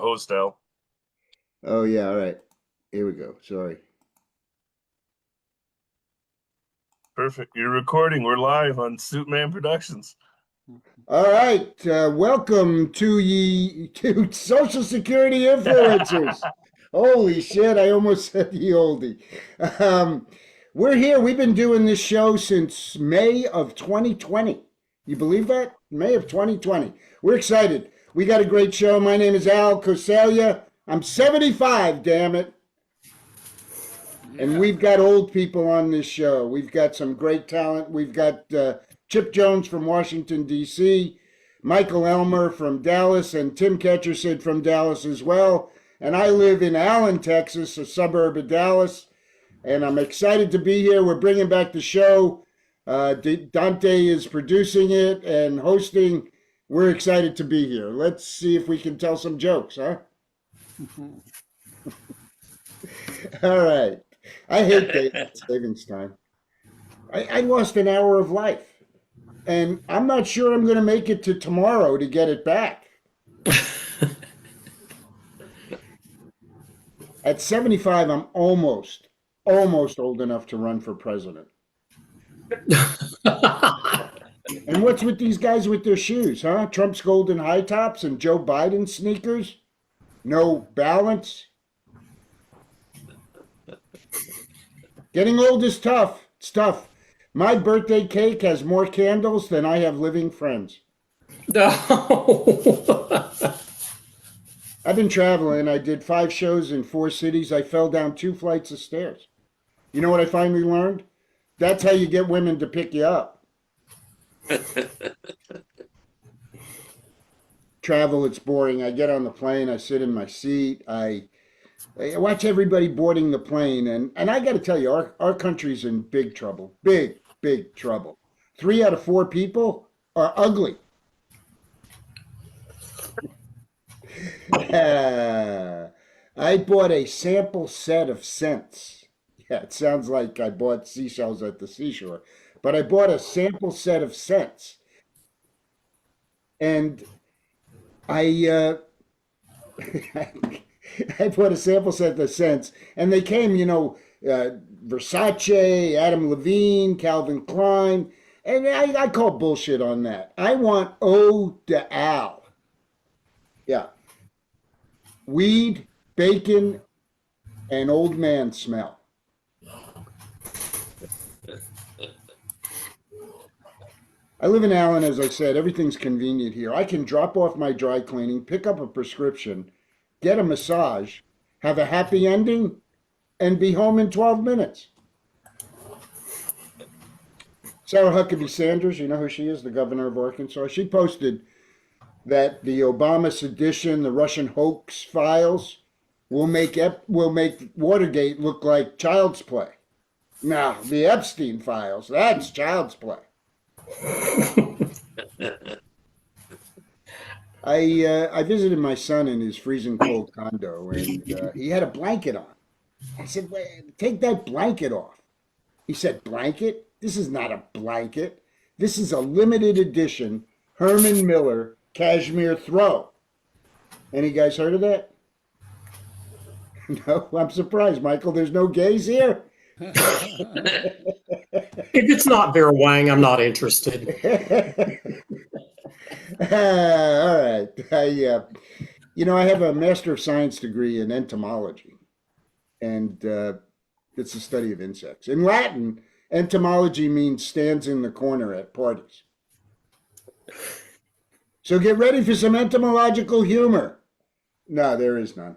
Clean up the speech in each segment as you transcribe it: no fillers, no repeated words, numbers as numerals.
host, Al. Oh, yeah, all right. Here we go. Sorry. Perfect. You're recording. We're live on Suitman Productions. All right. Welcome to Social Security Influencers. Holy shit, I almost said the oldie. Um, we're here. We've been doing this show since May of 2020. You believe that? May of 2020. We're excited. We got a great show. My name is Al Coseglia. I'm 75, damn it. And we've got old people on this show. We've got some great talent. We've got Chipp Jones from Washington, D.C., Michael Elmer from Dallas, and Tim Ketchersid from Dallas as well. And I live in Allen, Texas, a suburb of Dallas. And I'm excited to be here. We're bringing back the show. Dante is producing it and hosting. We're excited to be here. Let's see if we can tell some jokes, huh? All right. I hate daylight savings time. I lost an hour of life, and I'm not sure I'm going to make it to tomorrow to get it back. At 75, I'm almost old enough to run for president. And what's with these guys with their shoes, huh? Trump's golden high tops and Joe Biden's sneakers? No balance? Getting old is tough. It's tough. My birthday cake has more candles than I have living friends. No. I've been traveling. I did 5 shows in 4 cities. I fell down 2 flights of stairs. You know what I finally learned? That's how you get women to pick you up. Travel, it's boring. I get on the plane. I sit in my seat. I watch everybody boarding the plane, and I got to tell you, our country's in big trouble. Big trouble. 3 out of 4 people are ugly. I bought a sample set of scents. Yeah, it sounds like I bought seashells at the seashore, but I bought a sample set of scents, and I I bought a sample set of scents, and they came, Versace, Adam Levine, Calvin Klein, and I call bullshit on that. I want eau de al. Yeah. Weed, bacon, and old man smell. I live in Allen, as I said. Everything's convenient here. I can drop off my dry cleaning, pick up a prescription, get a massage, have a happy ending, and be home in 12 minutes. Sarah Huckabee Sanders, you know who she is, the governor of Arkansas. She posted that the Obama sedition, the Russian hoax files, will make Watergate look like child's play. Now, the Epstein files, that's child's play. I visited my son in his freezing cold condo, and he had a blanket on. I said, "Wait, take that blanket off." He said, "Blanket? This is not a blanket. This is a limited edition Herman Miller cashmere throw." Any guys heard of that? No, I'm surprised, Michael. There's no gays here. If it's not Vera Wang, I'm not interested. All right. I have a Master of Science degree in entomology, and it's the study of insects. In Latin, entomology means stands in the corner at parties. So get ready for some entomological humor. No, there is none.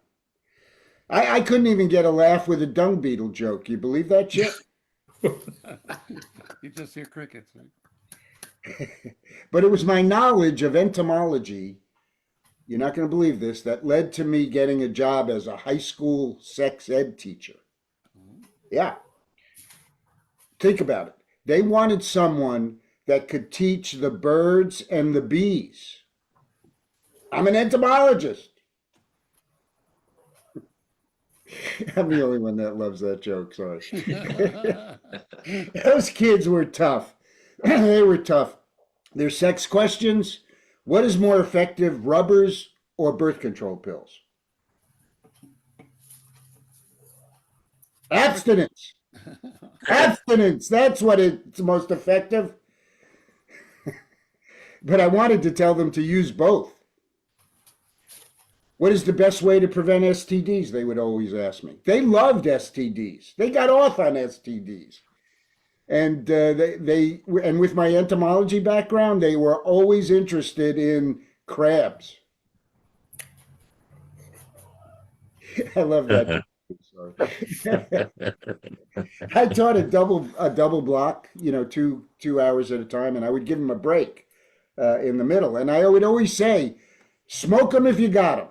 I couldn't even get a laugh with a dung beetle joke. You believe that, Chip? You just hear crickets. Right? But it was my knowledge of entomology, you're not going to believe this, that led to me getting a job as a high school sex ed teacher. Yeah. Think about it. They wanted someone that could teach the birds and the bees. I'm an entomologist. I'm the only one that loves that joke, sorry. Those kids were tough. They were tough. Their sex questions: what is more effective, rubbers or birth control pills? Abstinence. Abstinence. That's what it's most effective. But I wanted to tell them to use both. What is the best way to prevent STDs? They would always ask me. They loved STDs. They got off on STDs. And and with my entomology background, they were always interested in crabs. I love that. I taught a double block, 2 hours at a time, and I would give them a break in the middle. And I would always say, smoke them if you got them.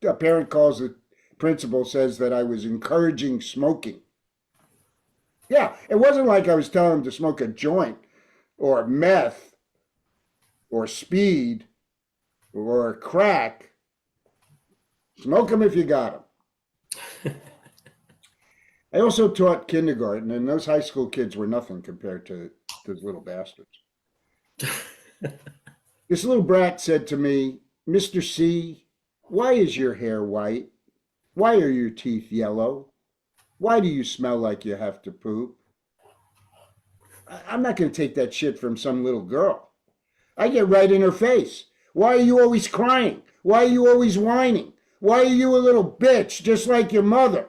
A parent calls it, principal says that I was encouraging smoking. Yeah, it wasn't like I was telling them to smoke a joint or meth or speed or crack. Smoke them if you got them. I also taught kindergarten, and those high school kids were nothing compared to those little bastards. This little brat said to me, Mr. C, why is your hair white? Why are your teeth yellow? Why do you smell like you have to poop? I'm not going to take that shit from some little girl. I get right in her face. Why are you always crying? Why are you always whining? Why are you a little bitch just like your mother?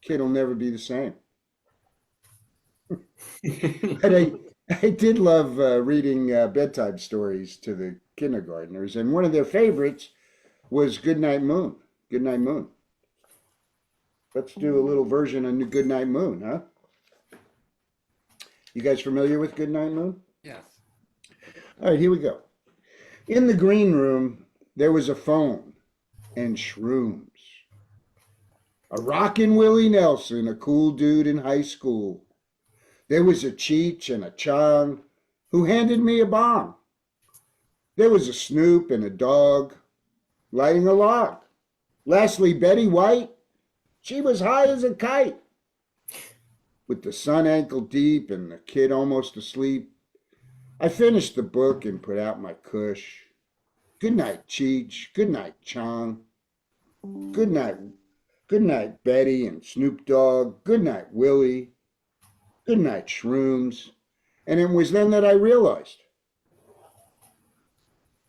Kid will never be the same. But I did love reading bedtime stories to the kindergartners, and one of their favorites was Goodnight Moon. Goodnight Moon. Let's do a little version of Goodnight Moon, huh? You guys familiar with Goodnight Moon? Yes. All right, here we go. In the green room, there was a phone and shrooms. A rockin' Willie Nelson, a cool dude in high school. There was a Cheech and a Chong who handed me a bomb. There was a Snoop and a dog lighting a log. Lastly, Betty White, she was high as a kite. With the sun ankle deep and the kid almost asleep, I finished the book and put out my cush. Good night, Cheech. Good night, Chong. Good night, Betty and Snoop Dogg. Good night, Willie. Good night, Shrooms. And it was then that I realized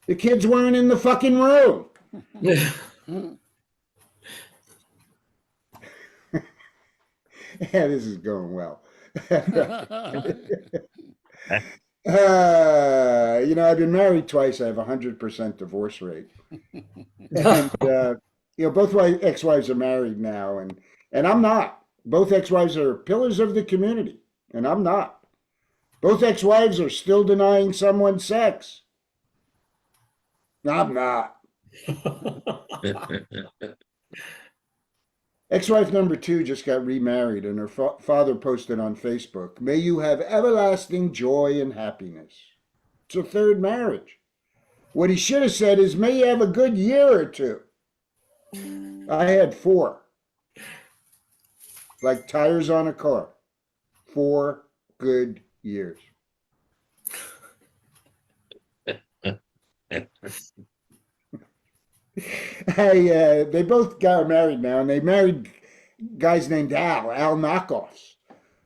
the kids weren't in the fucking room. Yeah, this is going well. I've been married twice. I have 100% divorce rate. And, both my ex-wives are married now, and I'm not. Both ex-wives are pillars of the community, and I'm not. Both ex-wives are still denying someone sex. I'm not. Ex-wife number 2 just got remarried, and her father posted on Facebook, "May you have everlasting joy and happiness." It's a third marriage. What he should have said is, "May you have a good year or two." I had 4. Like tires on a car. 4 good years. They both got married now, and they married guys named Al knockoffs.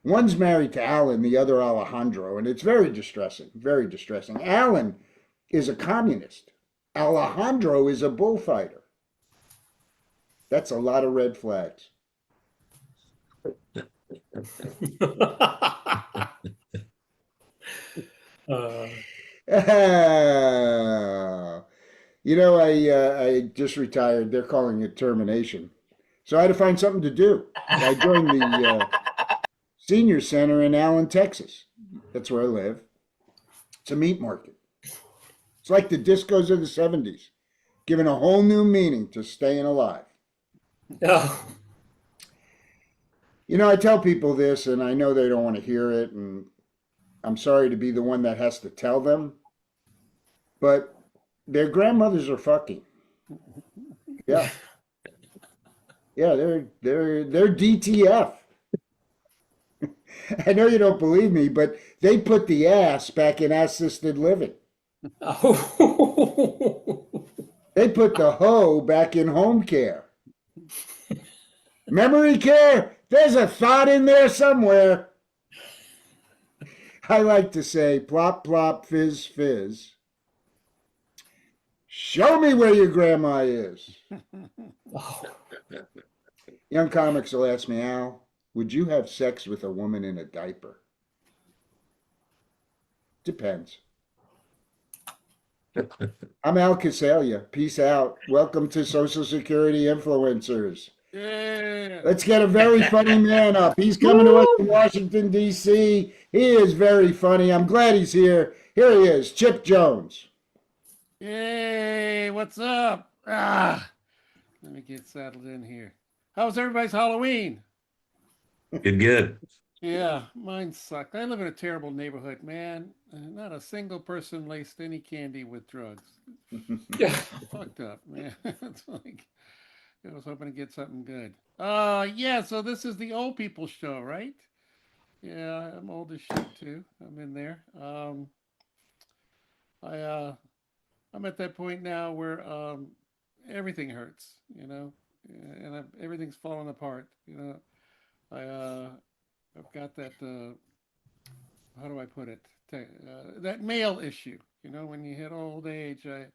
One's married to Alan, the other Alejandro, and it's very distressing, very distressing. Alan is a communist. Alejandro is a bullfighter. That's a lot of red flags. I just retired. They're calling it termination. So I had to find something to do. I joined the senior center in Allen, Texas. That's where I live. It's a meat market. It's like the discos of the 70s, giving a whole new meaning to staying alive. Oh. I tell people this, and I know they don't want to hear it, and I'm sorry to be the one that has to tell them, but their grandmothers are fucking. Yeah. Yeah, they're DTF. I know you don't believe me, but they put the ass back in assisted living. Oh. They put the hoe back in home care. Memory care, there's a thought in there somewhere. I like to say plop, plop, fizz, fizz. Show me where your grandma is. Oh, Young comics will ask me, Al, would you have sex with a woman in a diaper? Depends. I'm Al Coseglia. Peace out. Welcome to Social Security Influencers. Yeah. Let's get a very funny man up. He's coming to us from Washington, D.C. He is very funny. I'm glad he's here. Here he is, Chipp Jones. Hey, what's up? Let me get settled in here. How was everybody's Halloween? Good. Yeah, mine sucked. I live in a terrible neighborhood, man. Not a single person laced any candy with drugs. yeah. Fucked up, man. It's like I was hoping to get something good. Yeah, so this is the old people show, right? Yeah, I'm old as shit too. I'm in there. I I'm at that point now where everything hurts, and everything's falling apart. I've got that. How do I put it? That male issue. When you hit old age, I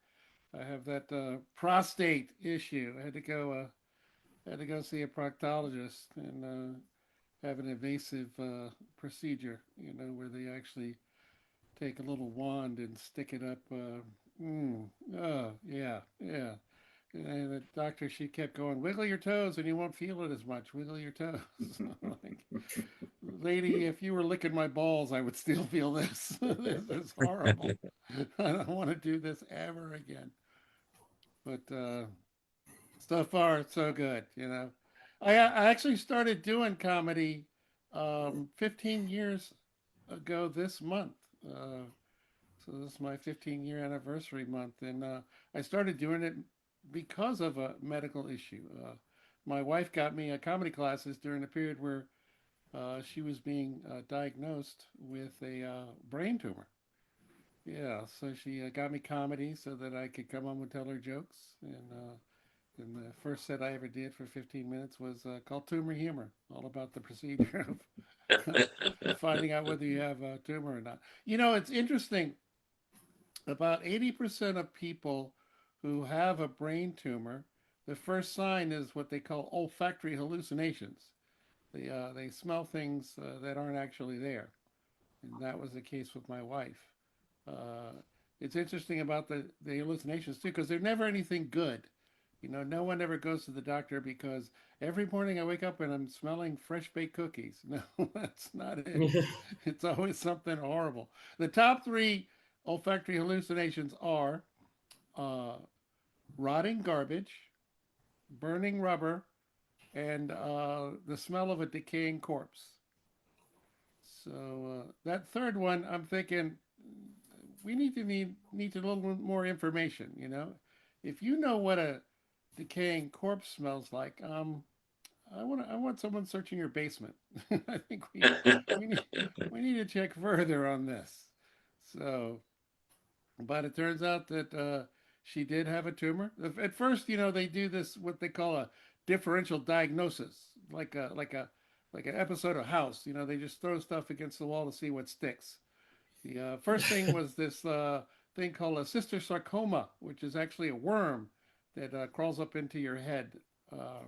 have that prostate issue. I had to go see a proctologist and have an invasive procedure. Where they actually take a little wand and stick it up. Oh, yeah, yeah. And the doctor, she kept going, wiggle your toes and you won't feel it as much. Wiggle your toes. Like, lady, if you were licking my balls, I would still feel this. This is horrible. I don't want to do this ever again. But so far, so good. I actually started doing comedy 15 years ago this month. So this is my 15-year anniversary month, and I started doing it because of a medical issue. My wife got me comedy classes during a period where she was being diagnosed with a brain tumor. Yeah, so she got me comedy so that I could come home and tell her jokes. And the first set I ever did for 15 minutes was called Tumor Humor, all about the procedure of finding out whether you have a tumor or not. It's interesting. About 80% of people who have a brain tumor, the first sign is what they call olfactory hallucinations. They smell things that aren't actually there. And that was the case with my wife. Uh, it's interesting about the hallucinations too, because they're never anything good. No one ever goes to the doctor because every morning I wake up and I'm smelling fresh baked cookies. No, that's not it. It's always something horrible. The top three olfactory hallucinations are uh, rotting garbage, burning rubber, and the smell of a decaying corpse. So that third one, I'm thinking we need a little more information. If you know what a decaying corpse smells like, I want someone searching your basement. I think we need we need to check further on this. So, but it turns out that she did have a tumor. At first, they do this what they call a differential diagnosis, like an episode of House. They just throw stuff against the wall to see what sticks. The first thing was this thing called a cystosarcoma, which is actually a worm that crawls up into your head, uh,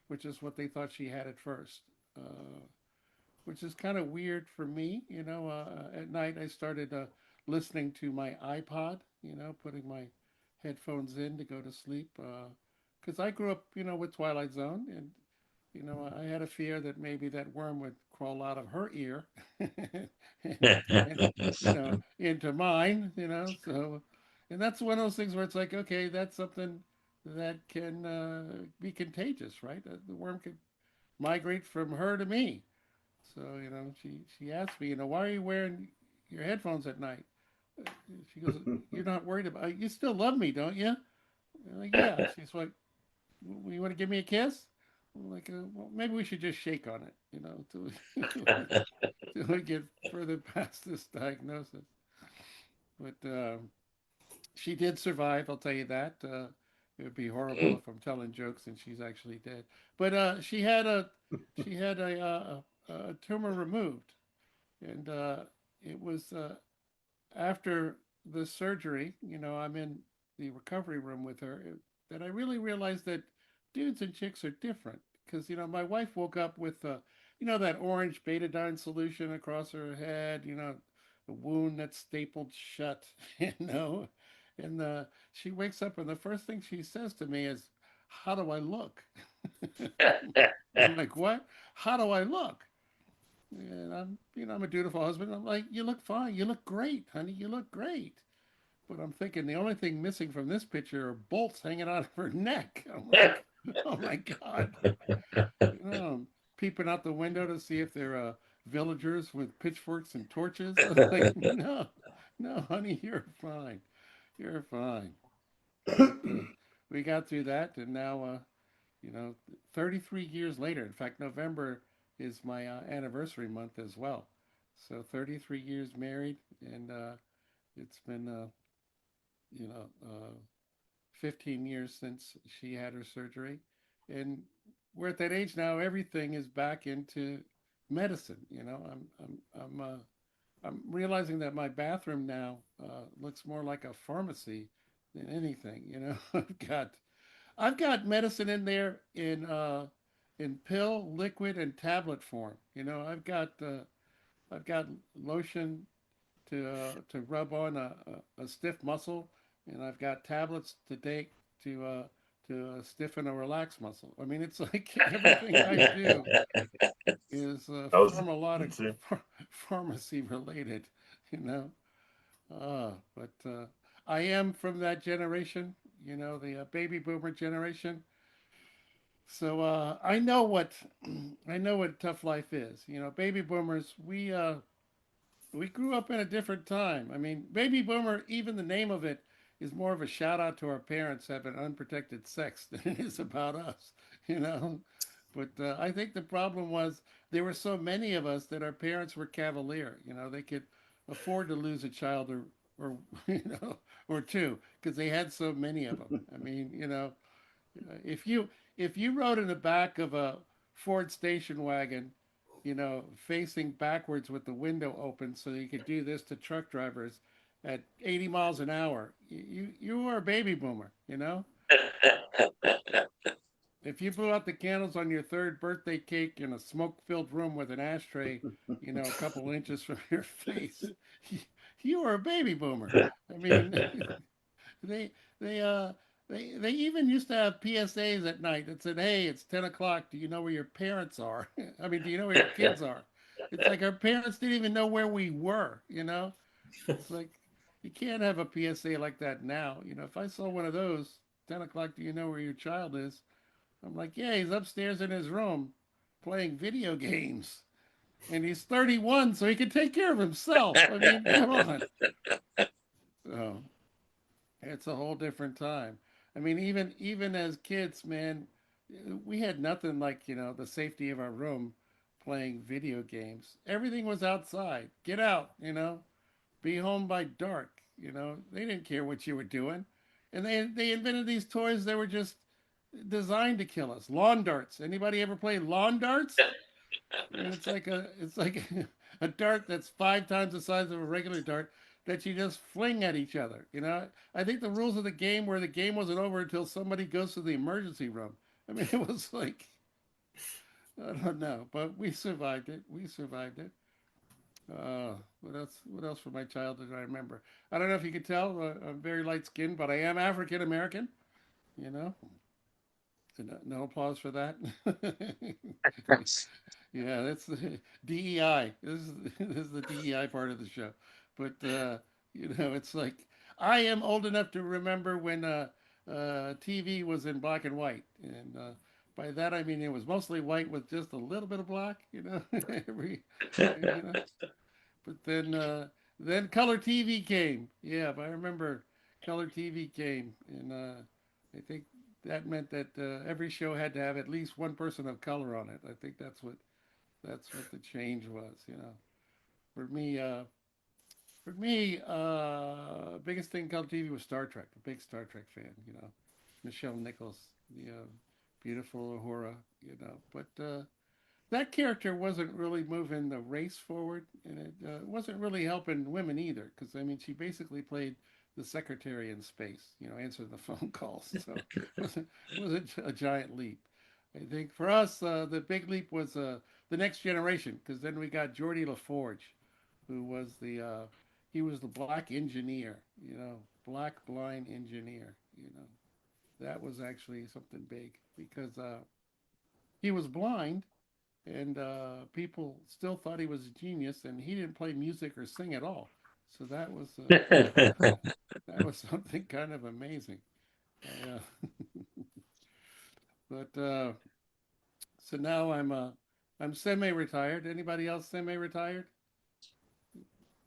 which is what they thought she had at first. Which is kind of weird for me. At night I started listening to my iPod, putting my headphones in to go to sleep. Because I grew up, with Twilight Zone, and I had a fear that maybe that worm would crawl out of her ear, and into mine. So, and that's one of those things where it's like, okay, that's something that can be contagious, right? The worm could migrate from her to me. So, she asked me, why are you wearing your headphones at night? She goes, you're not worried about, you still love me, don't you? I'm like, yeah. She's like, you want to give me a kiss? I'm like, well, maybe we should just shake on it, till we get further past this diagnosis. But she did survive, I'll tell you that. It would be horrible if I'm telling jokes and she's actually dead. But she had a tumor removed, and it was after the surgery. I'm in the recovery room with her. That I really realized that dudes and chicks are different. Because my wife woke up with that orange betadine solution across her head. The wound that's stapled shut. And she wakes up and the first thing she says to me is, "How do I look?" I'm like, "What? How do I look?" And I'm a dutiful husband. I'm like, "You look fine. You look great, honey. You look great." But I'm thinking the only thing missing from this picture are bolts hanging out of her neck. I'm like, "Oh my God." Peeping out the window to see if they're villagers with pitchforks and torches. I was like, "No, no, honey, you're fine. You're fine." But we got through that, and now, 33 years later. In fact, November is my anniversary month as well. So 33 years married, and it's been, 15 years since she had her surgery, and we're at that age now. Everything is back into medicine. I'm realizing that my bathroom now looks more like a pharmacy than anything. I've got medicine in there in pill, liquid, and tablet form. I've got lotion to rub on a stiff muscle, and I've got tablets to take to stiffen a relaxed muscle. I mean, it's like everything I do is I was pharmacologic, see. pharmacy related. You know, but I am from that generation. The baby boomer generation. So I know what I know what tough life is. Baby boomers, we grew up in a different time. I mean, baby boomer, even the name of it is more of a shout out to our parents having unprotected sex than it is about us, you know. But I think the problem was there were so many of us that our parents were cavalier. They could afford to lose a child or or two because they had so many of them. I mean, if you rode in the back of a Ford station wagon, facing backwards with the window open so you could do this to truck drivers at 80 miles an hour, you were a baby boomer. If you blew out the candles on your third birthday cake in a smoke-filled room with an ashtray, a couple inches from your face, you, you were a baby boomer. I mean, they they uh they even used to have PSAs at night that said, "Hey, it's 10 o'clock. Do you know where your parents are? I mean, do you know where your kids are?" It's like our parents didn't even know where we were. It's like you can't have a PSA like that now. If I saw one of those, 10 o'clock. Do you know where your child is? I'm like, yeah, he's upstairs in his room playing video games, and he's 31, so he can take care of himself. I mean, come on. So it's a whole different time. I mean, even as kids, man, we had nothing like the safety of our room, playing video games. Everything was outside. Get out, be home by dark. They didn't care what you were doing, and they invented these toys that were just designed to kill us. Lawn darts. Anybody ever play lawn darts? I mean, it's like a dart that's 5 times the size of a regular dart that you just fling at each other. I think the rules of the game were the game wasn't over until somebody goes to the emergency room. I mean, it was like I don't know, but we survived it. We survived it. What else? What else from my childhood I remember? I don't know if you could tell. I'm very light skinned, but I am African American. You know, no applause for that. Yeah, that's the DEI. This is the DEI part of the show. But it's like I am old enough to remember when TV was in black and white, and by that I mean it was mostly white with just a little bit of black. Every you know. But then color TV came. Yeah, but I remember color TV came, and I think that meant that every show had to have at least one person of color on it. I think that's what the change was. For me, biggest thing called TV was Star Trek. A big Star Trek fan. Michelle Nichols, the beautiful Uhura, But that character wasn't really moving the race forward, and it wasn't really helping women either. Because I mean, she basically played the secretary in space, answering the phone calls. So it wasn't a giant leap. I think for us, the big leap was the next generation, because then we got Geordie LaForge, who was he was the black engineer, black blind engineer. That was actually something big because he was blind and people still thought he was a genius, and he didn't play music or sing at all. So that was that was something kind of amazing. Uh, but so now I'm semi-retired. Anybody else semi-retired?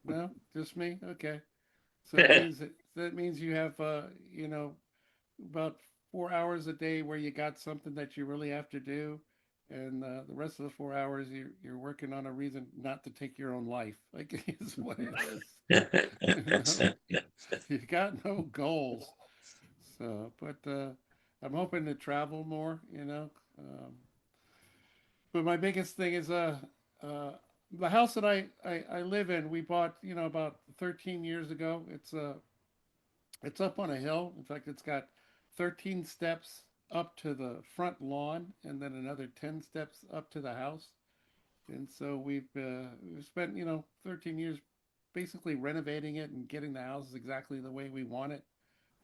No, just me. Okay. So that means you have about 4 hours a day where you got something that you really have to do, and the rest of the 4 hours you're working on a reason not to take your own life. Like is what it is. You got no goals. So, but I'm hoping to travel more. But my biggest thing is uh the house that I live in. We bought about 13 years ago. It's up on a hill. In fact, it's got 13 steps up to the front lawn, and then another 10 steps up to the house. And so we've spent 13 years basically renovating it and getting the house exactly the way we want it.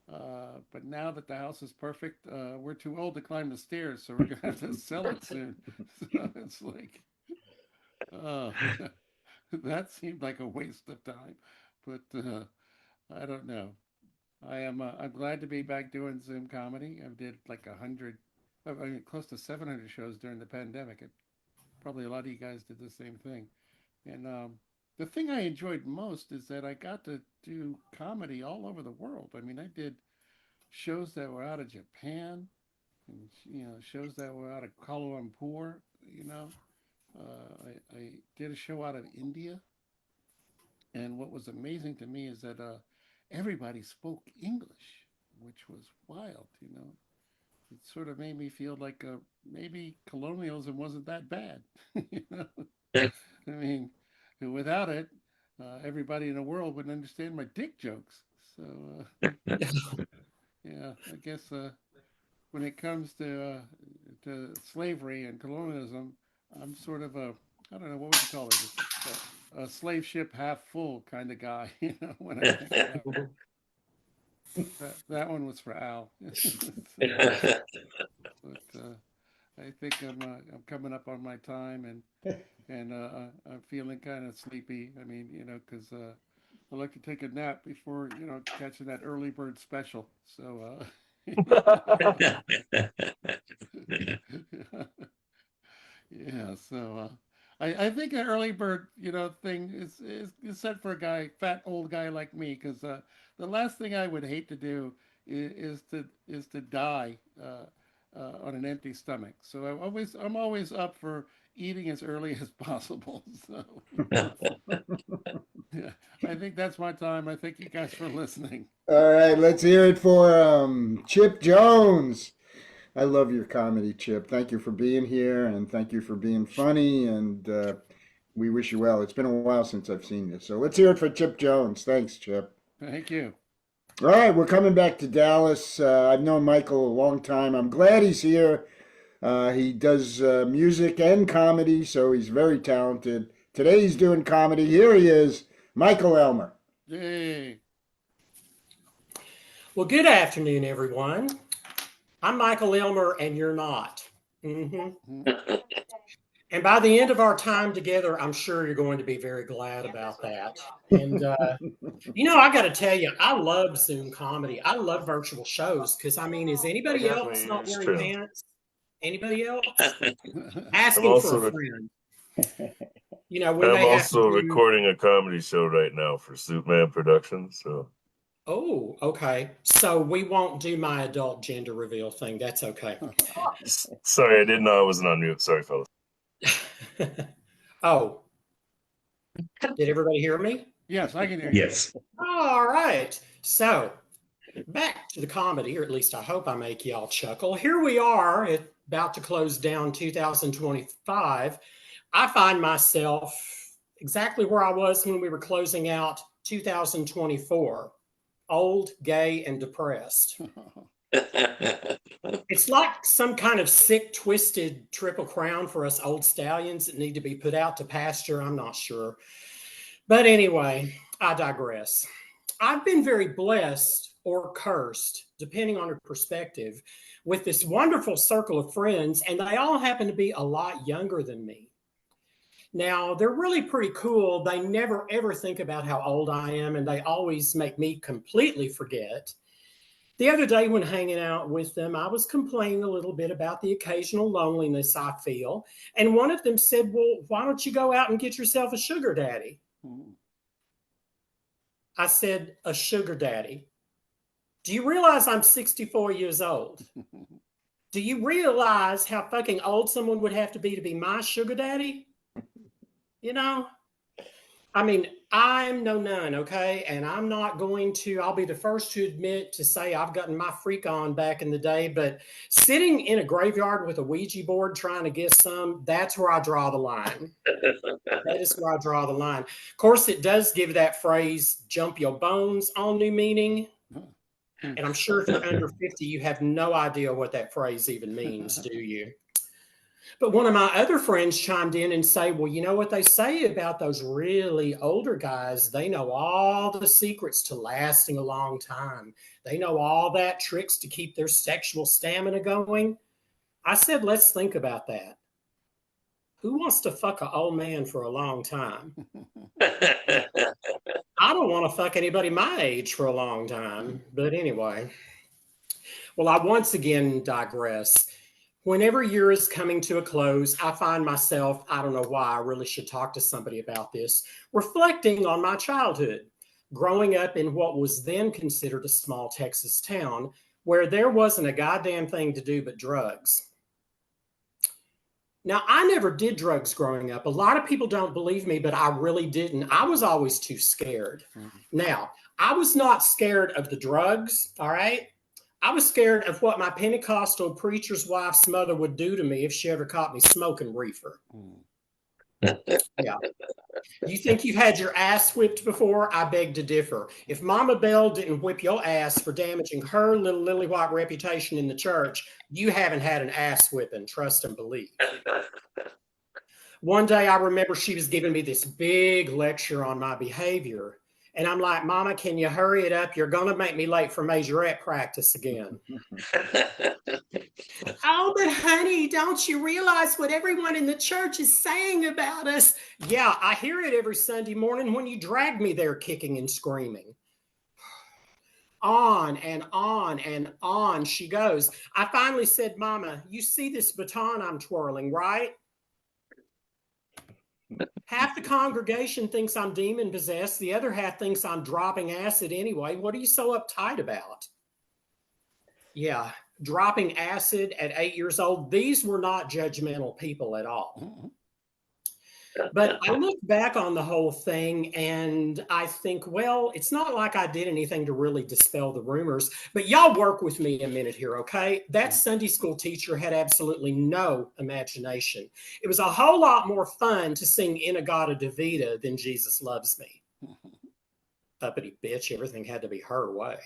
But now that the house is perfect, we're too old to climb the stairs, so we're gonna have to sell it soon. So it's like, uh, that seemed like a waste of time, but I don't know. I'm glad to be back doing Zoom comedy. I did like 100, I mean close to 700 shows during the pandemic. Probably a lot of you guys did the same thing. And the thing I enjoyed most is that I got to do comedy all over the world. I mean, I did shows that were out of Japan, and shows that were out of Kuala Lumpur. You know, I did a show out of India, and what was amazing to me is that everybody spoke English, which was wild. It sort of made me feel like maybe colonialism wasn't that bad. you know, I mean, without it, everybody in the world would understand my dick jokes. So yeah, I guess when it comes to slavery and colonialism, I'm sort of I don't know, what would you call it, a slave ship half full kind of guy. When I think about it. That one was for Al. So, but I think I'm coming up on my time, and I'm feeling kind of sleepy. I mean, because I like to take a nap before catching that early bird special. So yeah. So I think an early bird thing is set for a fat old guy like me, because the last thing I would hate to do is to die on an empty stomach. So I'm always up for eating as early as possible. So yeah, I think that's my time. I thank you guys for listening. All right, let's hear it for Chip Jones. I love your comedy, Chip. Thank you for being here, and thank you for being funny. And we wish you well. It's been a while since I've seen you, so let's hear it for Chip Jones. Thanks, Chip. Thank you. All right, we're coming back to Dallas. I've known Michael a long time. I'm glad he's here. He does music and comedy, so he's very talented. Today he's doing comedy. Here he is, Michael Elmer. Yay. Well, good afternoon, everyone. I'm Michael Elmer, and you're not. Mm-hmm. And by the end of our time together, I'm sure you're going to be very glad about that. And, I got to tell you, I love Zoom comedy. I love virtual shows because, I mean, is anybody else not It's wearing true. pants? Anybody else? I'm Asking for a friend. When I'm they have also to do... recording a comedy show right now for Suitman Productions. So. Oh, okay. So we won't do my adult gender reveal thing. That's okay. Sorry, I didn't know I wasn't on mute. Sorry, fellas. Oh, did everybody hear me? Yes, I can hear you. Yes. All right. So back to the comedy, or at least I hope I make y'all chuckle. Here we are, about to close down 2025. I find myself exactly where I was when we were closing out 2024, old, gay, and depressed. It's like some kind of sick, twisted triple crown for us old stallions that need to be put out to pasture. I'm not sure. But anyway, I digress. I've been very blessed or cursed, depending on your perspective, with this wonderful circle of friends, and they all happen to be a lot younger than me. Now, they're really pretty cool. They never ever think about how old I am, and they always make me completely forget. The other day, when hanging out with them, I was complaining a little bit about the occasional loneliness I feel. And one of them said, "Well, why don't you go out and get yourself a sugar daddy?" I said, "A sugar daddy? Do you realize I'm 64 years old? Do you realize how fucking old someone would have to be my sugar daddy? You know? I mean, I'm no nun, okay? And I'm not going to, I'll be the first to admit to say I've gotten my freak on back in the day, but sitting in a graveyard with a Ouija board trying to get some, that's where I draw the line. That is where I draw the line. Of course, it does give that phrase, jump your bones, all new meaning. And I'm sure if you're under 50, you have no idea what that phrase even means, do you? But one of my other friends chimed in and say, "Well, you know what they say about those really older guys? They know all the secrets to lasting a long time. They know all that tricks to keep their sexual stamina going." I said, "Let's think about that. Who wants to fuck an old man for a long time? I don't want to fuck anybody my age for a long time." But anyway, well, I once again digress. Whenever year is coming to a close, I find myself, I don't know why, I really should talk to somebody about this, reflecting on my childhood, growing up in what was then considered a small Texas town where there wasn't a goddamn thing to do but drugs. Now, I never did drugs growing up. A lot of people don't believe me, but I really didn't. I was always too scared. Now, I was not scared of the drugs, all right? I was scared of what my Pentecostal preacher's wife's mother would do to me if she ever caught me smoking reefer. Yeah. You think you've had your ass whipped before? I beg to differ. If Mama Bell didn't whip your ass for damaging her little lily white reputation in the church, you haven't had an ass whipping, trust and believe. One day I remember she was giving me this big lecture on my behavior. And I'm like, "Mama, can you hurry it up? You're going to make me late for majorette practice again." "Oh, but honey, don't you realize what everyone in the church is saying about us?" "Yeah, I hear it every Sunday morning when you drag me there kicking and screaming." On and on and on she goes. I finally said, "Mama, you see this baton I'm twirling, right? Half the congregation thinks I'm demon possessed. The other half thinks I'm dropping acid anyway. What are you so uptight about?" Yeah, dropping acid at 8 years old. These were not judgmental people at all. But I look back on the whole thing and I think, well, it's not like I did anything to really dispel the rumors. But y'all work with me a minute here, okay? That Sunday school teacher had absolutely no imagination. It was a whole lot more fun to sing Inagata Davida than Jesus Loves Me. Uppity bitch, everything had to be her way.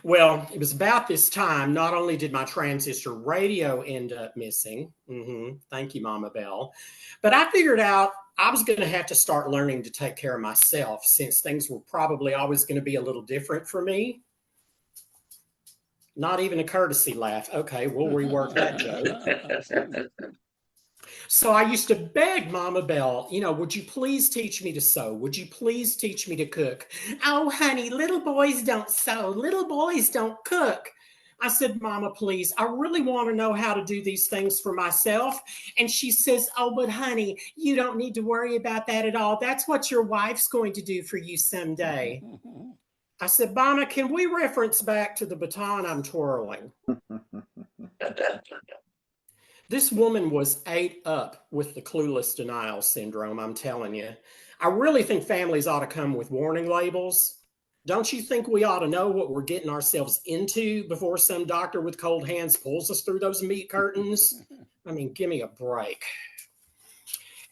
Well, it was about this time, not only did my transistor radio end up missing, thank you, Mama Bell, but I figured out I was going to have to start learning to take care of myself since things were probably always going to be a little different for me. Not even a courtesy laugh. Okay, we'll rework that joke. So I used to beg Mama Bell, "Would you please teach me to sew? Would you please teach me to cook?" "Oh, honey, little boys don't sew. Little boys don't cook." I said, "Mama, please, I really want to know how to do these things for myself." And she says, "Oh, but honey, you don't need to worry about that at all. That's what your wife's going to do for you someday." I said, "Mama, can we reference back to the baton I'm twirling?" This woman was ate up with the clueless denial syndrome, I'm telling you. I really think families ought to come with warning labels. Don't you think we ought to know what we're getting ourselves into before some doctor with cold hands pulls us through those meat curtains? I mean, give me a break.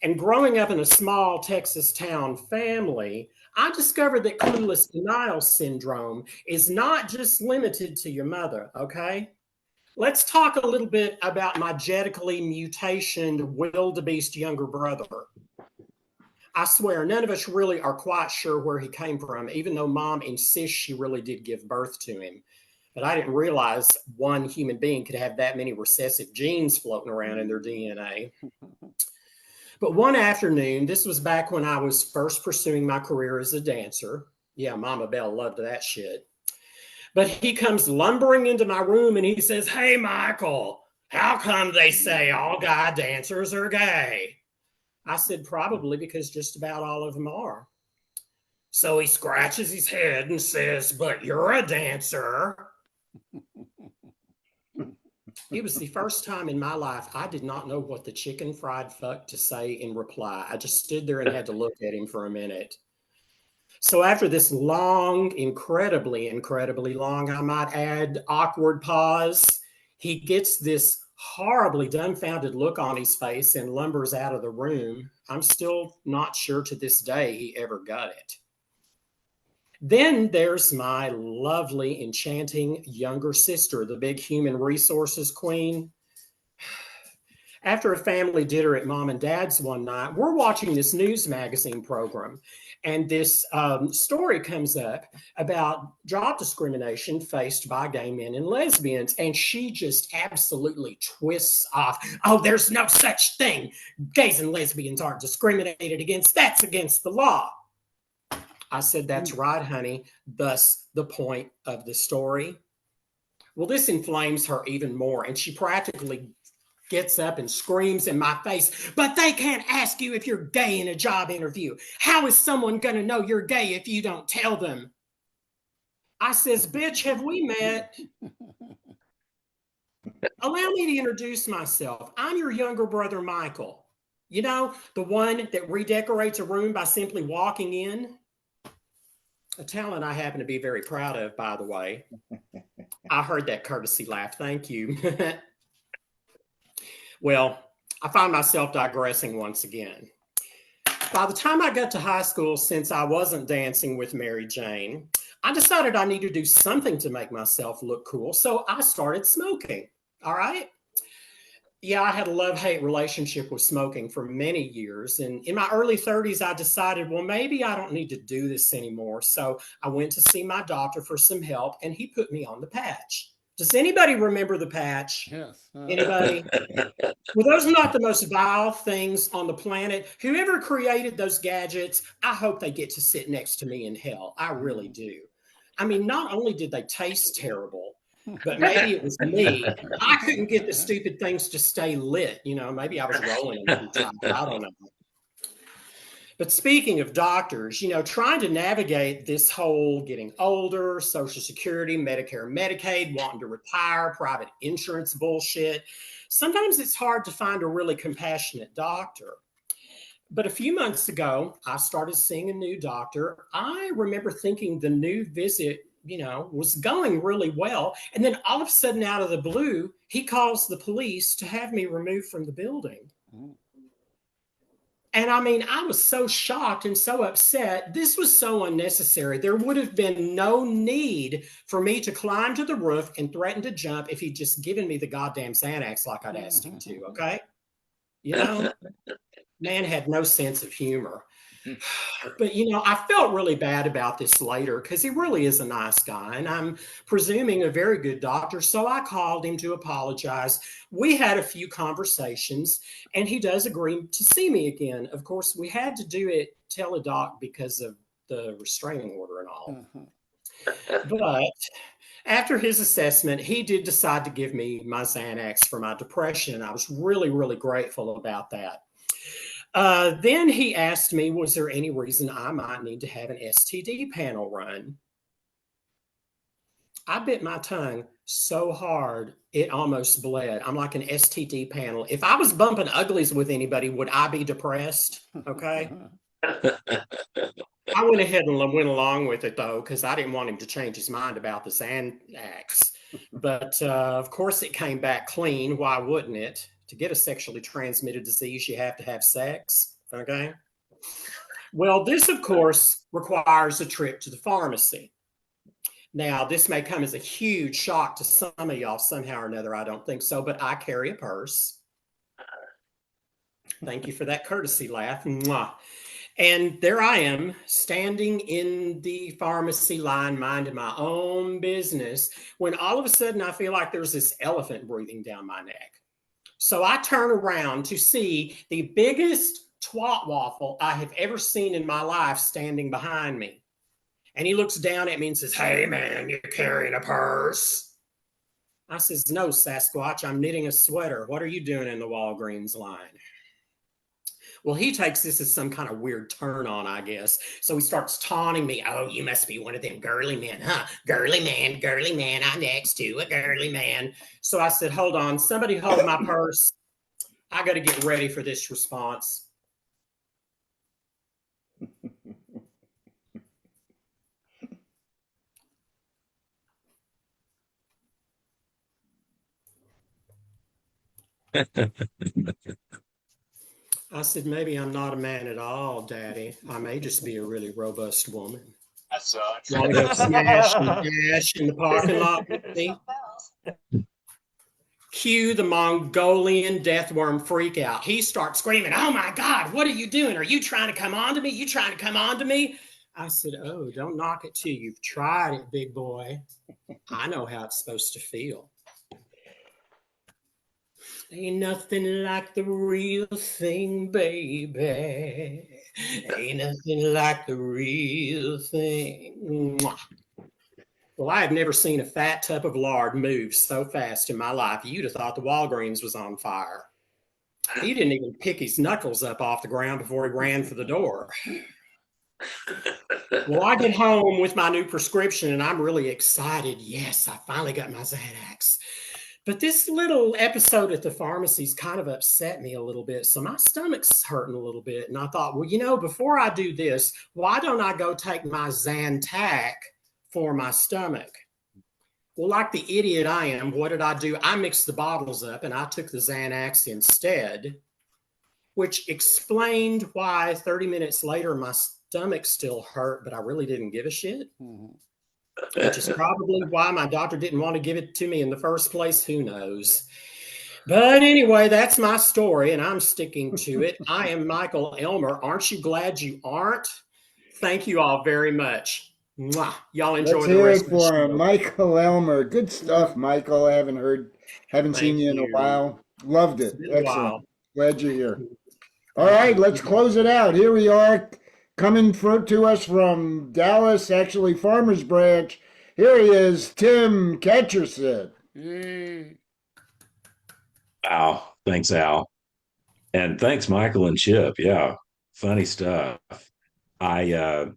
And growing up in a small Texas town family, I discovered that clueless denial syndrome is not just limited to your mother, okay? Let's talk a little bit about my genetically mutationed wildebeest younger brother. I swear, none of us really are quite sure where he came from, even though mom insists she really did give birth to him. But I didn't realize one human being could have that many recessive genes floating around in their DNA. But one afternoon, this was back when I was first pursuing my career as a dancer. Yeah, Mama Bell loved that shit. But he comes lumbering into my room and he says, "Hey, Michael, how come they say all guy dancers are gay?" I said, "Probably because just about all of them are." So he scratches his head and says, "But you're a dancer." It was the first time in my life I did not know what the chicken fried fuck to say in reply. I just stood there and had to look at him for a minute. So after this long, incredibly long, I might add, awkward pause, he gets this horribly dumbfounded look on his face and lumbers out of the room. I'm still not sure to this day he ever got it. Then there's my lovely, enchanting younger sister, the big human resources queen. After a family dinner at mom and dad's one night, we're watching this news magazine program, and this story comes up about job discrimination faced by gay men and lesbians, and she just absolutely twists off. "Oh, there's no such thing. Gays and lesbians aren't discriminated against. That's against the law." I said, "That's right, honey. Thus the point of the story." Well, this inflames her even more, and she practically gets up and screams in my face, "But they can't ask you if you're gay in a job interview. How is someone going to know you're gay if you don't tell them?" I says, "Bitch, have we met?" Allow me to introduce myself. I'm your younger brother, Michael. You know, the one that redecorates a room by simply walking in. A talent I happen to be very proud of, by the way. I heard that courtesy laugh. Thank you. Well, I find myself digressing once again. By the time I got to high school, since I wasn't dancing with Mary Jane, I decided I needed to do something to make myself look cool. So I started smoking. All right. Yeah, I had a love-hate relationship with smoking for many years. And in my early 30s, I decided, well, maybe I don't need to do this anymore. So I went to see my doctor for some help, and he put me on the patch. Does anybody remember the patch? Yes. Anybody? Well, those are not the most vile things on the planet. Whoever created those gadgets, I hope they get to sit next to me in hell. I really do. I mean, not only did they taste terrible, but maybe it was me. I couldn't get the stupid things to stay lit. You know, maybe I was rolling them too tight. I don't know. But speaking of doctors, you know, trying to navigate this whole getting older, Social Security, Medicare, Medicaid, wanting to retire, private insurance bullshit, sometimes it's hard to find a really compassionate doctor. But a few months ago, I started seeing a new doctor. I remember thinking the new visit, you know, was going really well. And then all of a sudden, out of the blue, he calls the police to have me removed from the building. And I mean, I was so shocked and so upset. This was so unnecessary. There would have been no need for me to climb to the roof and threaten to jump if he'd just given me the goddamn Xanax like I'd asked him to, okay? You know, man had no sense of humor. But, you know, I felt really bad about this later because he really is a nice guy. And I'm presuming a very good doctor. So I called him to apologize. We had a few conversations and he does agree to see me again. Of course, we had to do it teledoc because of the restraining order and all. But after his assessment, he did decide to give me my Xanax for my depression. I was really, really grateful about that. Then he asked me, was there any reason I might need to have an STD panel run? I bit my tongue so hard, it almost bled. I'm like an STD panel. If I was bumping uglies with anybody, would I be depressed? Okay. I went ahead and went along with it though, because I didn't want him to change his mind about the Xanax. But of course, it came back clean. Why wouldn't it? To get a sexually transmitted disease, you have to have sex. Okay. Well, this, of course, requires a trip to the pharmacy. Now, this may come as a huge shock to some of y'all somehow or another. I don't think so, but I carry a purse. Thank you for that courtesy laugh. Mwah. And there I am, standing in the pharmacy line, minding my own business, when all of a sudden I feel like there's this elephant breathing down my neck. So I turn around to see the biggest twat waffle I have ever seen in my life standing behind me. And he looks down at me and says, "Hey, man, you're carrying a purse?" I says, "No, Sasquatch, I'm knitting a sweater. What are you doing in the Walgreens line?" Well, he takes this as some kind of weird turn on, I guess. So he starts taunting me. "Oh, you must be one of them girly men, huh? Girly man, I'm next to a girly man." So I said, "Hold on, somebody hold my purse. I got to get ready for this response." I said, "Maybe I'm not a man at all, Daddy. I may just be a really robust woman. That sucks. Want to go smash and dash in the parking lot with me?" Cue the Mongolian deathworm freak out. He starts screaming, "Oh my God, what are you doing? Are you trying to come on to me? You trying to come on to me?" I said, "Oh, don't knock it till you've tried it, big boy. I know how it's supposed to feel. Ain't nothing like the real thing, baby. Ain't nothing like the real thing." Mwah. Well, I have never seen a fat tub of lard move so fast in my life. You'd have thought the Walgreens was on fire. He didn't even pick his knuckles up off the ground before he ran for the door. Well, I get home with my new prescription and I'm really excited. Yes, I finally got my Xanax. But this little episode at the pharmacy's kind of upset me a little bit. So my stomach's hurting a little bit. And I thought, well, before I do this, why don't I go take my Zantac for my stomach? Well, like the idiot I am, what did I do? I mixed the bottles up and I took the Xanax instead, which explained why 30 minutes later my stomach still hurt, but I really didn't give a shit. Which is probably why my doctor didn't want to give it to me in the first place. Who knows? But anyway, that's my story, and I'm sticking to it. I am Michael Elmer. Aren't you glad you aren't? Thank you all very much. Mwah. Y'all enjoy Let's the hear rest it of the for show. him. Michael Elmer. Good stuff, Michael. I haven't seen Thank you in a you. while. Loved It's it. been a Excellent. while. Glad you're here. All right, let's close it out. Here we are, coming to us from Dallas, actually Farmers Branch. Here he is, Tim Ketchersid. Yay. Wow. Thanks, Al. And thanks, Michael and Chip. Yeah. Funny stuff. I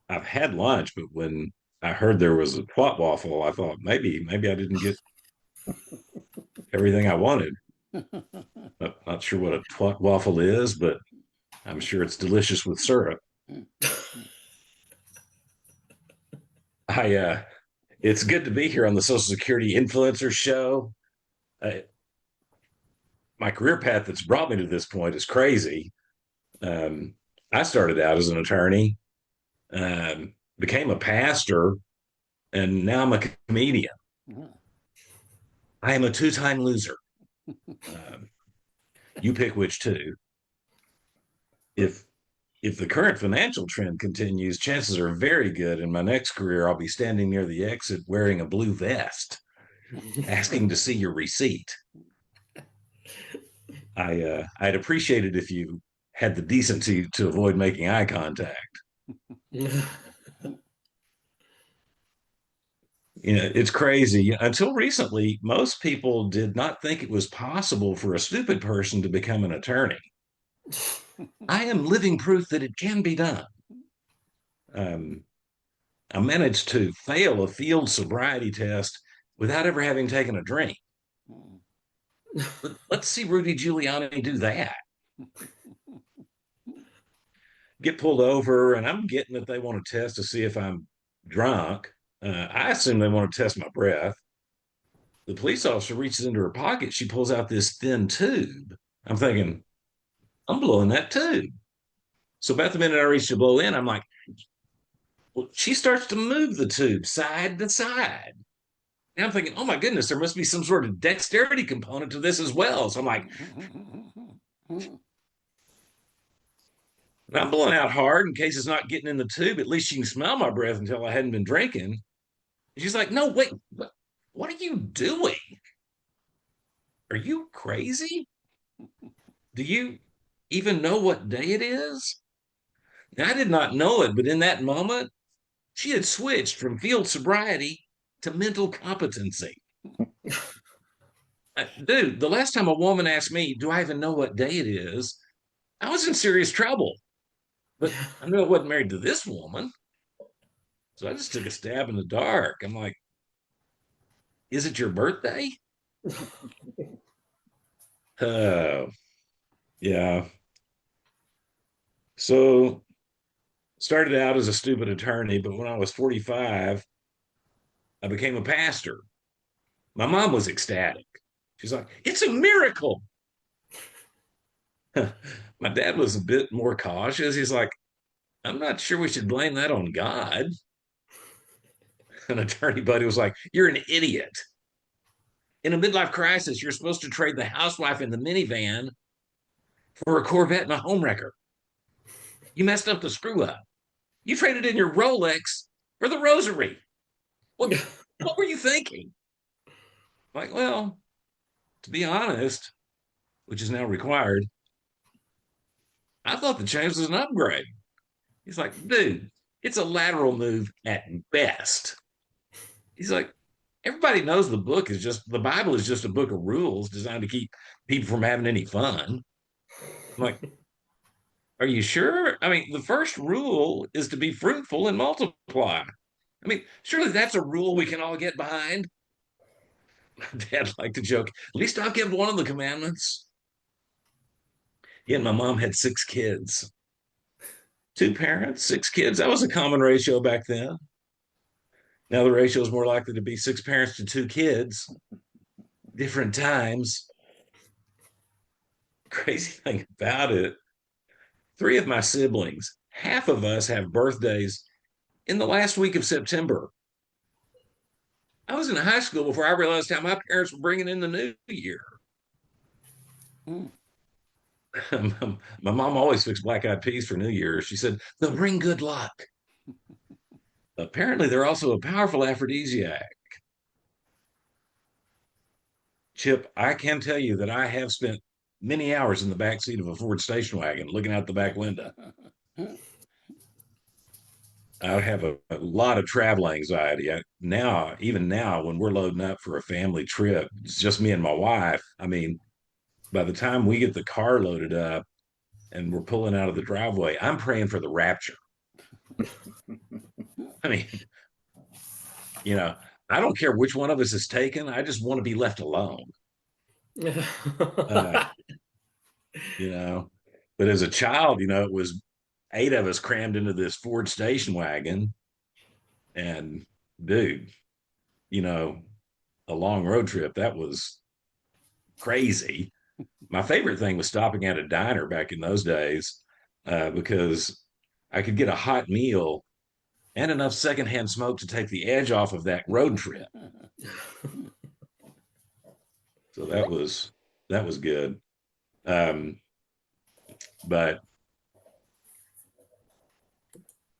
I've had lunch, but when I heard there was a twat waffle, I thought maybe I didn't get everything I wanted. Not sure what a twat waffle is, but I'm sure it's delicious with syrup. I It's good to be here on the Social Security Influencer Show. Uh, my career path that's brought me to this point is crazy. I started out as an attorney, became a pastor, and now I'm a comedian. I am a two-time loser. You pick which two. If the current financial trend continues, chances are very good in my next career I'll be standing near the exit wearing a blue vest, asking to see your receipt. I'd appreciate it if you had the decency to avoid making eye contact. It's crazy. Until recently, most people did not think it was possible for a stupid person to become an attorney. I am living proof that it can be done. I managed to fail a field sobriety test without ever having taken a drink. Let's see Rudy Giuliani do that. get pulled over, and I'm getting that they want to test to see if I'm drunk. I assume they want to test my breath. The police officer reaches into her pocket. She pulls out this thin tube. I'm thinking, I'm blowing that tube. So about the minute I reach to blow in, I'm like, well, she starts to move the tube side to side. And I'm thinking, oh my goodness, there must be some sort of dexterity component to this as well. So I'm like, I'm blowing out hard in case it's not getting in the tube. At least she can smell my breath until I hadn't been drinking. She's like, no, wait, what are you doing? Are you crazy? Do you even know what day it is? And I did not know it, but in that moment, she had switched from field sobriety to mental competency. Dude, the last time a woman asked me, do I even know what day it is? I was in serious trouble. But I knew I wasn't married to this woman. So I just took a stab in the dark. I'm like, is it your birthday? Oh, yeah. So started out as a stupid attorney, but when I was 45, I became a pastor. My mom was ecstatic. She's like, it's a miracle. My dad was a bit more cautious. He's like, I'm not sure we should blame that on God. An attorney buddy was like, you're an idiot. In a midlife crisis, you're supposed to trade the housewife in the minivan for a Corvette and a homewrecker. You messed up the screw up. You traded in your Rolex for the rosary. What were you thinking? Like, well, to be honest, which is now required, I thought the change was an upgrade. He's like, dude, it's a lateral move at best. He's like, everybody knows the Bible is just a book of rules designed to keep people from having any fun. I'm like, are you sure? I mean, the first rule is to be fruitful and multiply. I mean, surely that's a rule we can all get behind. My dad liked to joke, at least I'll give one of the commandments. He and my mom had 6 kids. 2 parents, 6 kids. That was a common ratio back then. Now the ratio is more likely to be 6 parents to 2 kids, different times. Crazy thing about it, 3 of my siblings, half of us have birthdays in the last week of September. I was in high school before I realized how my parents were bringing in the new year. My mom always fixed black-eyed peas for New Year's. She said, they'll bring good luck. Apparently, they're also a powerful aphrodisiac. Chip, I can tell you that I have spent many hours in the back seat of a Ford station wagon looking out the back window. I have a lot of travel anxiety. Even now, when we're loading up for a family trip, it's just me and my wife. I mean, by the time we get the car loaded up and we're pulling out of the driveway, I'm praying for the rapture. I mean, I don't care which one of us is taken. I just want to be left alone. But as a child, it was 8 of us crammed into this Ford station wagon. And dude, a long road trip, that was crazy. My favorite thing was stopping at a diner back in those days because I could get a hot meal and enough secondhand smoke to take the edge off of that road trip. So that was good. But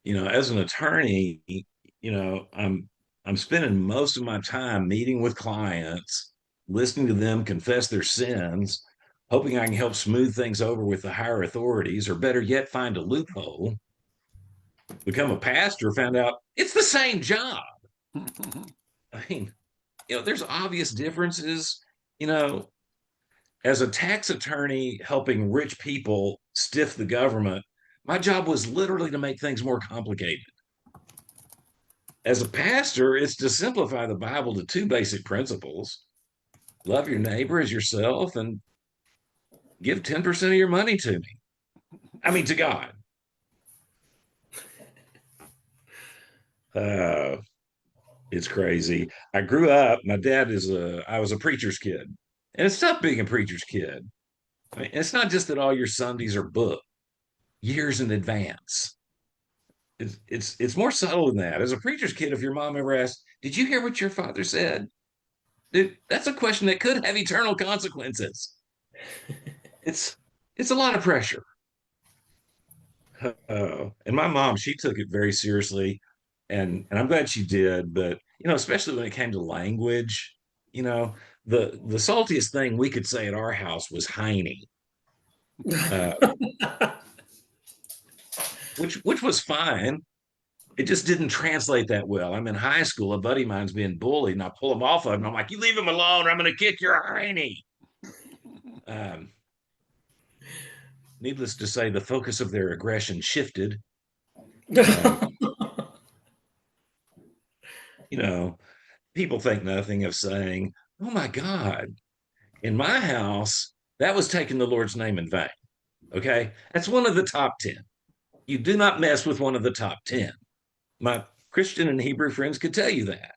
as an attorney, I'm spending most of my time meeting with clients, listening to them confess their sins, hoping I can help smooth things over with the higher authorities, or better yet, find a loophole. Become a pastor, found out it's the same job. I mean, there's obvious differences. As a tax attorney helping rich people stiff the government, my job was literally to make things more complicated. As a pastor, it's to simplify the Bible to 2 basic principles: love your neighbor as yourself and give 10% of your money to God. Uh, it's crazy. I grew up, my dad I was a preacher's kid. And it's tough being a preacher's kid. I mean, it's not just that all your Sundays are booked years in advance. It's more subtle than that. As a preacher's kid, if your mom ever asked, "Did you hear what your father said?" Dude, that's a question that could have eternal consequences. It's it's a lot of pressure. And my mom, she took it very seriously, and I'm glad she did. But especially when it came to language, you know, the saltiest thing we could say at our house was "heiny," uh, which was fine. It just didn't translate that well. I'm in high school. A buddy of mine's being bullied, and I pull him off of him. I'm like, "You leave him alone, or I'm going to kick your hiney." Um, Needless to say, the focus of their aggression shifted. Um, you know, People think nothing of saying, "Oh my God, in my house, that was taking the Lord's name in vain." Okay. That's one of the top 10. You do not mess with one of the top 10. My Christian and Hebrew friends could tell you that.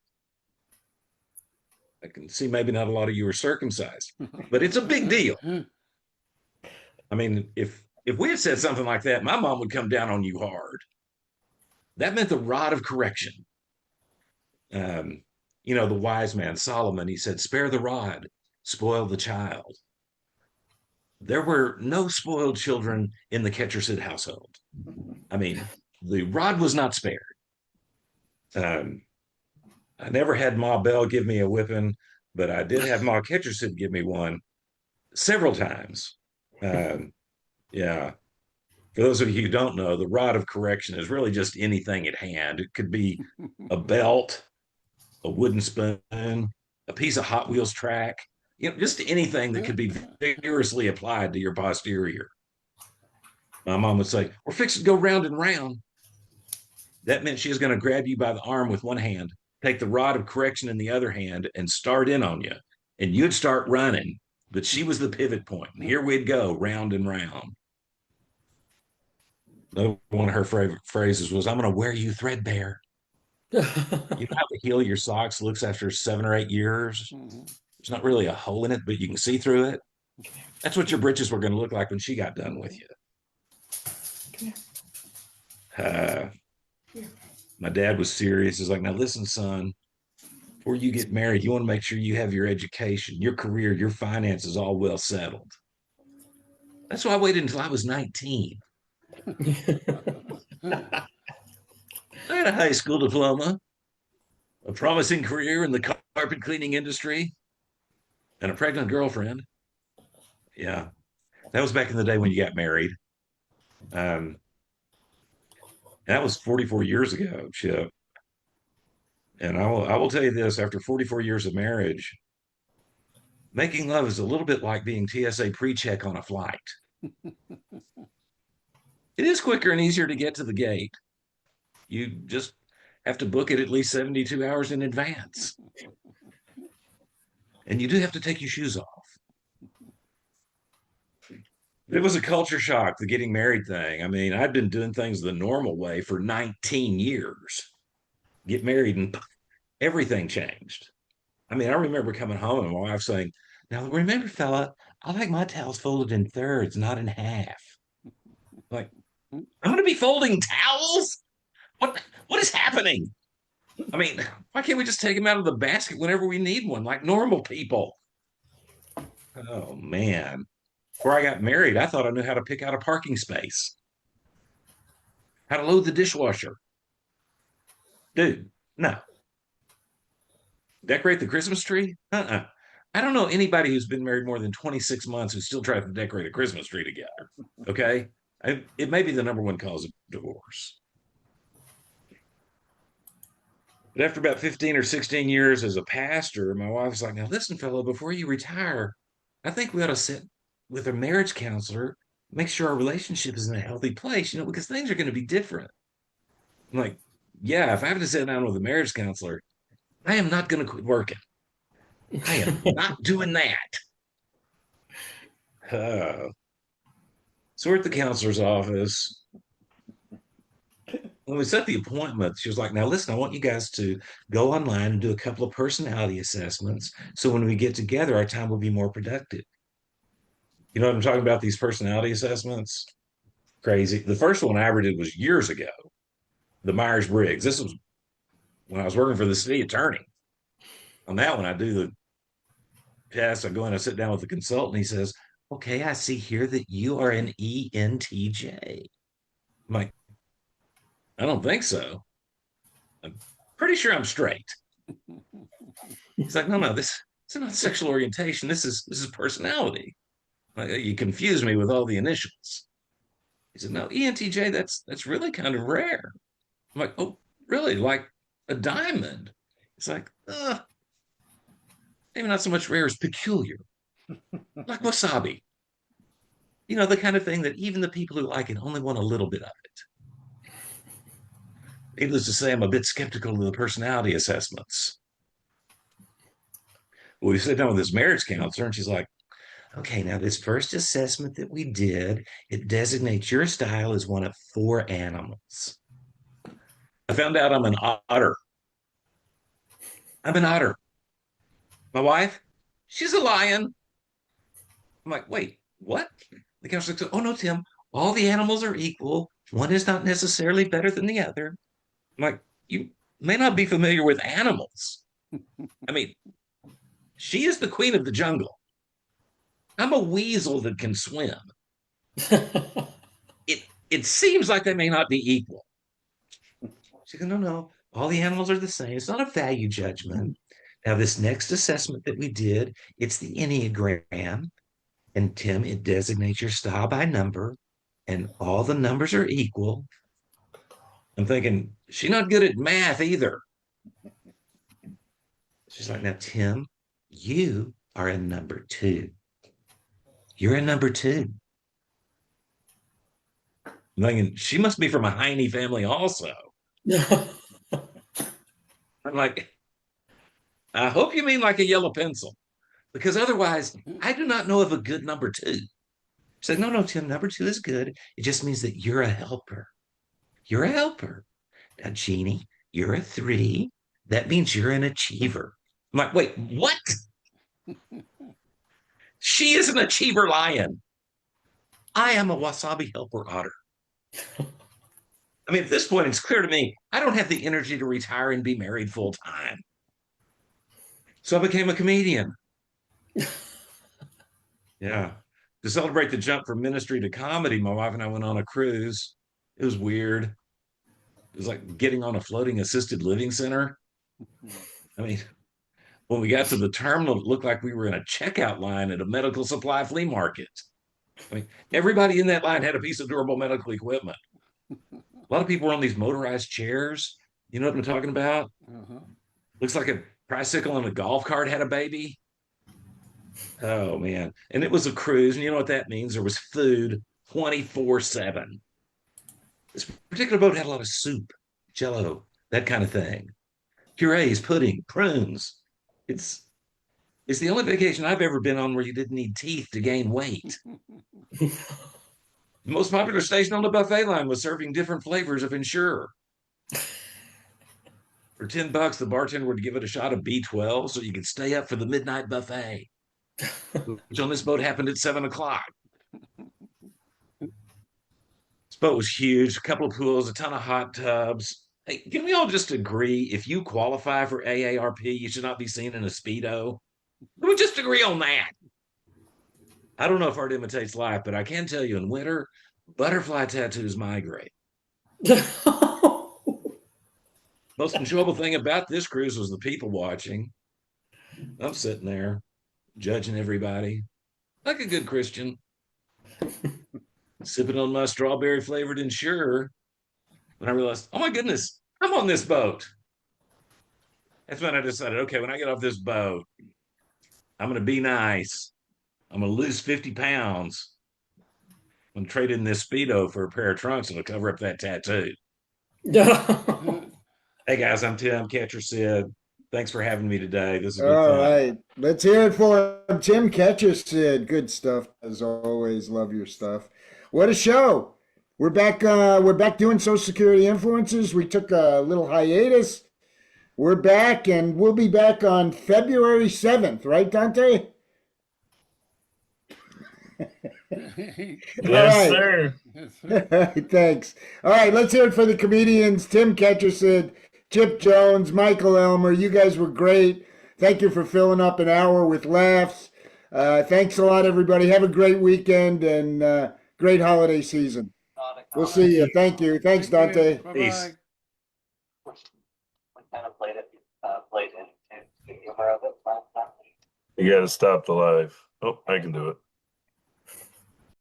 I can see maybe not a lot of you are circumcised, but it's a big deal. I mean, if we had said something like that, my mom would come down on you hard. That meant the rod of correction. Um, the wise man Solomon, he said, "Spare the rod, spoil the child." There were no spoiled children in the Ketchersid household. I mean, the rod was not spared. Um, I never had Ma Bell give me a whipping, but I did have Ma Ketchersid give me one several times. Um, yeah. For those of you who don't know, the rod of correction is really just anything at hand. It could be a belt, a wooden spoon, a piece of Hot Wheels track, just anything that could be vigorously applied to your posterior. My mom would say, "We're fixing to go round and round." That meant she was going to grab you by the arm with one hand, take the rod of correction in the other hand, and start in on you. And you'd start running, but she was the pivot point. And here we'd go round and round. One of her favorite phrases was, "I'm going to wear you threadbare." You know how the heel of your socks looks after 7 or 8 years? There's not really a hole in it, but you can see through it. That's what your britches were going to look like when she got done with you. My dad was serious. He's like, "Now listen, son, before you get married, you want to make sure you have your education, your career, your finances all well settled." That's why I waited until I was 19. I had a high school diploma, a promising career in the carpet cleaning industry, and a pregnant girlfriend. Yeah, that was back in the day when you got married. Um, that was 44 years ago, Chip. And I will tell you this: after 44 years of marriage, making love is a little bit like being TSA pre-check on a flight. It is quicker and easier to get to the gate. You just have to book it at least 72 hours in advance. And you do have to take your shoes off. It was a culture shock, the getting married thing. I mean, I'd been doing things the normal way for 19 years. Get married and everything changed. I mean, I remember coming home and my wife saying, "Now remember, fella, I like my towels folded in thirds, not in half." Like, I'm going to be folding towels? What is happening? I mean, why can't we just take them out of the basket whenever we need one, like normal people? Oh man. Before I got married, I thought I knew how to pick out a parking space, how to load the dishwasher. Dude, no. Decorate the Christmas tree? Uh-uh. I don't know anybody who's been married more than 26 months who still tries to decorate a Christmas tree together. Okay? It may be the number one cause of divorce. But after about 15 or 16 years as a pastor, my wife was like, "Now listen, fellow, before you retire, I think we ought to sit with a marriage counselor, make sure our relationship is in a healthy place, because things are going to be different." I'm like, "Yeah, if I have to sit down with a marriage counselor, I am not going to quit working. I am not doing that." So we're at the counselor's office. when we set the appointment, she was like, now listen, I want you guys to go online and do a couple of personality assessments. So when we get together, our time will be more productive. You know what I'm talking about? These personality assessments? Crazy. The first one I ever did was years ago, the Myers-Briggs. This was when I was working for the city attorney. On that one, I do the test. I go in, I sit down with the consultant. He says, okay, I see here that you are an ENTJ. I'm like, I don't think so. I'm pretty sure I'm straight. He's like, no, this is not sexual orientation. This is personality. Like, you confuse me with all the initials. He said, no, ENTJ, that's really kind of rare. I'm like, oh, really? Like a diamond? It's like, maybe not so much rare as peculiar, like wasabi. You know, the kind of thing that even the people who like it only want a little bit of it. Needless to say, I'm a bit skeptical of the personality assessments. Well, we sit down with this marriage counselor, and she's like, okay, now this first assessment that we did, it designates your style as one of 4 animals. I found out I'm an otter. I'm an otter. My wife, she's a lion. I'm like, wait, what? The counselor said, oh no, Tim, all the animals are equal. One is not necessarily better than the other. I'm like, you may not be familiar with animals. I mean, she is the queen of the jungle. I'm a weasel that can swim. It seems like they may not be equal. She goes, no, all the animals are the same. It's not a value judgment. Now, this next assessment that we did, it's the Enneagram. And Tim, it designates your style by number, and all the numbers are equal. I'm thinking, she's not good at math either. She's like, now, Tim, you are a number 2. You're a number 2. I'm thinking, she must be from a Heine family also. I'm like, I hope you mean like a yellow pencil, because otherwise, I do not know of a good number 2. She's like, no, Tim, number 2 is good. It just means that you're a helper. You're a helper. Now, Jeannie, you're a 3. That means you're an achiever. I'm like, wait, what? She is an achiever lion. I am a wasabi helper otter. I mean, at this point, it's clear to me I don't have the energy to retire and be married full time. So I became a comedian. Yeah. To celebrate the jump from ministry to comedy, my wife and I went on a cruise. It was weird. It was like getting on a floating assisted living center. I mean, when we got to the terminal, it looked like we were in a checkout line at a medical supply flea market. I mean, everybody in that line had a piece of durable medical equipment. A lot of people were on these motorized chairs. You know what I'm talking about? Uh-huh. Looks like a tricycle and a golf cart had a baby. Oh, man. And it was a cruise. And you know what that means? There was food 24/7. This particular boat had a lot of soup, jello, that kind of thing. Purees, pudding, prunes. It's the only vacation I've ever been on where you didn't need teeth to gain weight. The most popular station on the buffet line was serving different flavors of Ensure. For $10, the bartender would give it a shot of B12 so you could stay up for the midnight buffet, which on this boat happened at 7 o'clock. This boat was huge, a couple of pools, a ton of hot tubs. Hey, can we all just agree if you qualify for AARP, you should not be seen in a Speedo? Can we just agree on that? I don't know if art imitates life, but I can tell you in winter, butterfly tattoos migrate. Most enjoyable thing about this cruise was the people watching. I'm sitting there judging everybody like a good Christian, sipping on my strawberry flavored Ensure. And I realized, oh my goodness, I'm on this boat. That's when I decided, okay, when I get off this boat, I'm going to be nice. I'm going to lose 50 pounds. I'm going to trade in this Speedo for a pair of trunks and it'll cover up that tattoo. Hey guys, I'm Tim Ketchersid. Thanks for having me today. This is good All fun. right. Let's hear it for him. Tim Ketchersid. Good stuff, as always. Love your stuff. What a show. We're back. We're back doing Social Security Influencers. We took a little hiatus. We're back, and we'll be back on February 7th, right, Dante? Yes, right. sir. Yes, sir. Thanks. All right, let's hear it for the comedians. Tim Ketchersid, Chipp Jones, Michael Elmer. You guys were great. Thank you for filling up an hour with laughs. Thanks a lot, everybody. Have a great weekend and great holiday season. We'll see you. Thank you. Thanks, Thank you. Dante. Bye-bye. Peace. You got to stop the live. Oh, I can do it.